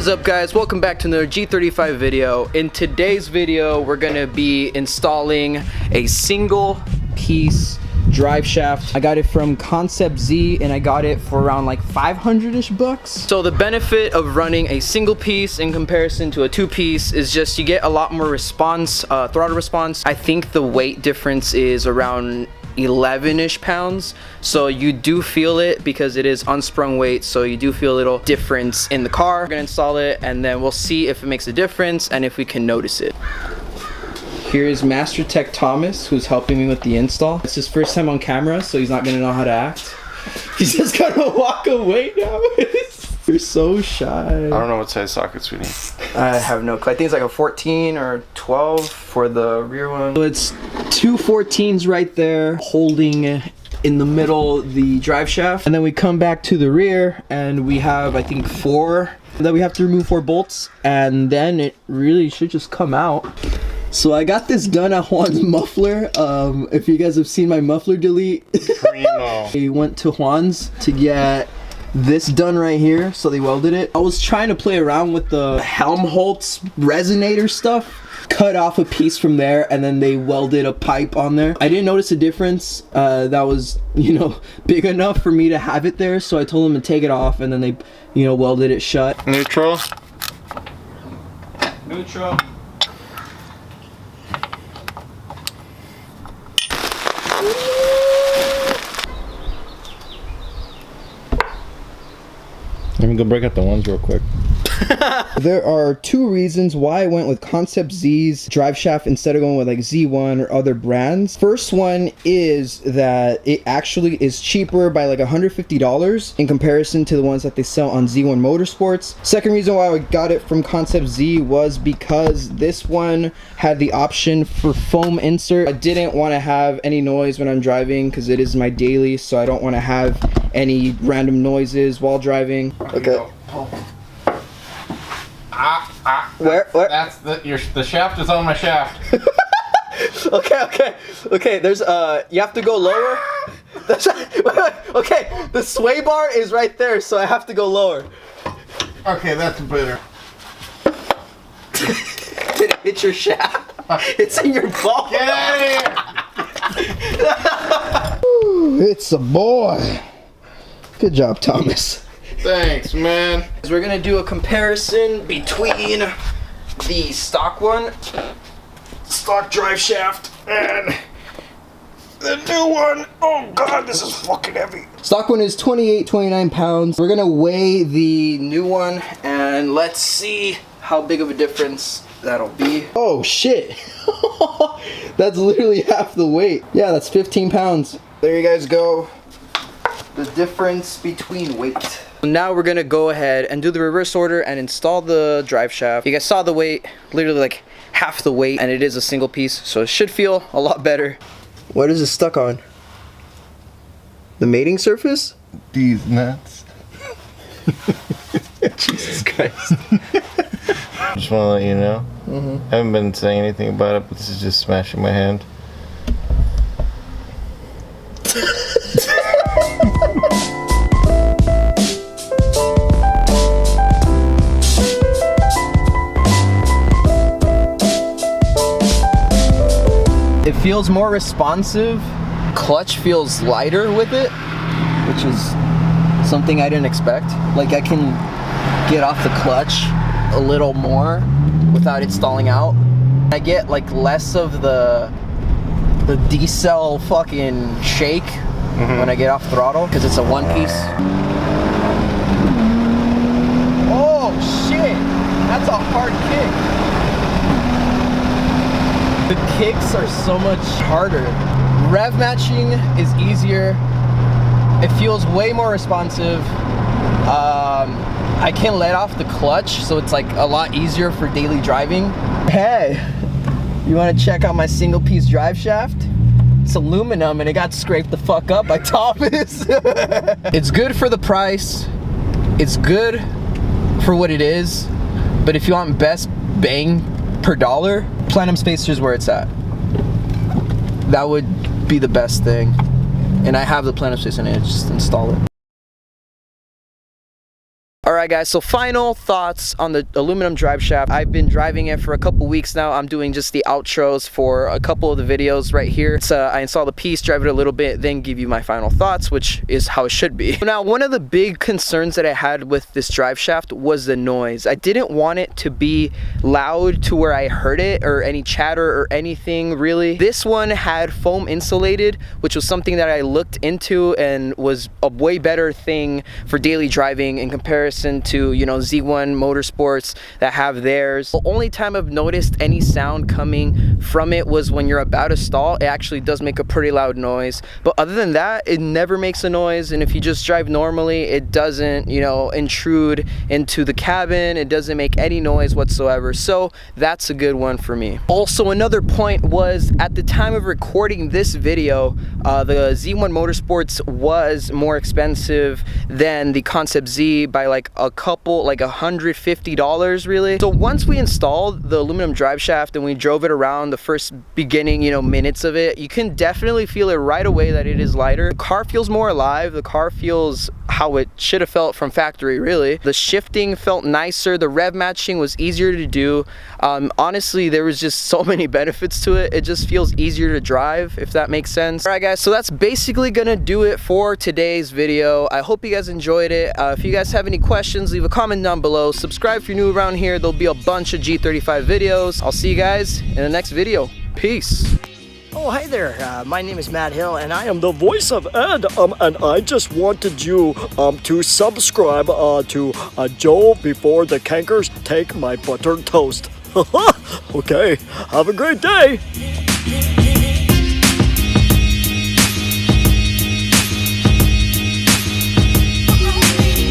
What is up, guys? Welcome back to another G35 video. In today's video, we're gonna be installing a single piece drive shaft. I got it from Concept Z and I got it for around like 500-ish bucks. So the benefit of running a single piece in comparison to a two piece is just you get a lot more response, throttle response. I think the weight difference is around 11-ish pounds, so you do feel it because it is unsprung weight, so you do feel a little difference in the car. We're gonna install it and then we'll see if it makes a difference and if we can notice it. Here's Master Tech Thomas, who's helping me with the install. It's his first time on camera, so he's not gonna know how to act. He's just gonna walk away now. You're so shy. I don't know what size sockets we need. I have no clue. I think it's like a 14 or 12 for the rear one. So it's two 14s right there holding in the middle the drive shaft. And then we come back to the rear and we have, I think, 4 that we have to remove 4 bolts. And then it really should just come out. So I got this done at Juan's Muffler. If you guys have seen my muffler delete. Primo. I went to Juan's to get this done right here, so they welded it. I was trying to play around with the Helmholtz resonator stuff, cut off a piece from there, and then they welded a pipe on there. I didn't notice a difference that was, you know, big enough for me to have it there, so I told them to take it off, and then they, you know, welded it shut. Neutral. Neutral. Let me go break out the ones real quick. There are 2 reasons why I went with Concept Z's drive shaft instead of going with like Z1 or other brands. First one is that it actually is cheaper by like $150 in comparison to the ones that they sell on Z1 Motorsports. Second reason why I got it from Concept Z was because this one had the option for foam insert. I didn't want to have any noise when I'm driving because it is my daily, so I don't want to have any random noises while driving. Okay. Where? That's the shaft is on my shaft. Okay. There's you have to go lower. Okay, the sway bar is right there, so I have to go lower. Okay, that's better. Did it hit your shaft? It's in your ball. Get out of here! It's a boy. Good job, Thomas. Thanks, man. We're gonna do a comparison between the stock drive shaft, and the new one. Oh god, this is fucking heavy. Stock one is 29 pounds. We're gonna weigh the new one and let's see how big of a difference that'll be. Oh shit. That's literally half the weight. Yeah, that's 15 pounds. There you guys go. The difference between weight. Now we're gonna go ahead and do the reverse order and install the drive shaft. You guys saw the weight, literally like half the weight, and it is a single piece, so it should feel a lot better. What is it stuck on? The mating surface? These nuts. Jesus Christ. Just want to let you know. I haven't been saying anything about it, but this is just smashing my hand. It feels more responsive. Clutch feels lighter with it, which is something I didn't expect. Like I can get off the clutch a little more without it stalling out. I get like less of the decel fucking shake when I get off throttle because it's a one piece. Oh shit, that's a hard kick. The kicks are so much harder. Rev matching is easier. It feels way more responsive. I can let off the clutch, so it's like a lot easier for daily driving. Hey, you want to check out my single piece drive shaft? It's aluminum and it got scraped the fuck up by Thomas. It's good for the price. It's good for what it is. But if you want best bang per dollar, plenum spacer is where it's at. That would be the best thing. And I have the plenum spacer in it, just install it. Alright guys, so final thoughts on the aluminum drive shaft. I've been driving it for a couple weeks now. I'm doing just the outros for a couple of the videos right here. So I install the piece, drive it a little bit, then give you my final thoughts, which is how it should be. Now, one of the big concerns that I had with this drive shaft was the noise. I didn't want it to be loud to where I heard it or any chatter or anything really. This one had foam insulated, which was something that I looked into and was a way better thing for daily driving in comparison to, you know, Z1 Motorsports that have theirs. The only time I've noticed any sound coming from it was when you're about to stall. It actually does make a pretty loud noise, but other than that, it never makes a noise. And if you just drive normally, it doesn't, you know, intrude into the cabin. It doesn't make any noise whatsoever, so that's a good one for me. Also, another point was at the time of recording this video, the Z1 Motorsports was more expensive than the Concept Z by like a couple, like $150 really. So once we installed the aluminum drive shaft and we drove it around the first beginning, you know, minutes of it, you can definitely feel it right away that it is lighter. The car feels more alive. The car feels how it should have felt from factory really. The shifting felt nicer. The rev matching was easier to do. Honestly, there was just so many benefits to it. It just feels easier to drive, if that makes sense. All right guys, so that's basically gonna do it for today's video. I hope you guys enjoyed it. If you guys have any questions, leave a comment down below. Subscribe if you're new around here. There'll be a bunch of G35 videos. I'll see you guys in the next video. Peace. Oh, hi there. My name is Matt Hill, and I am the voice of Ed. And I just wanted you to subscribe to Joe before the cankers take my buttered toast. Okay, have a great day.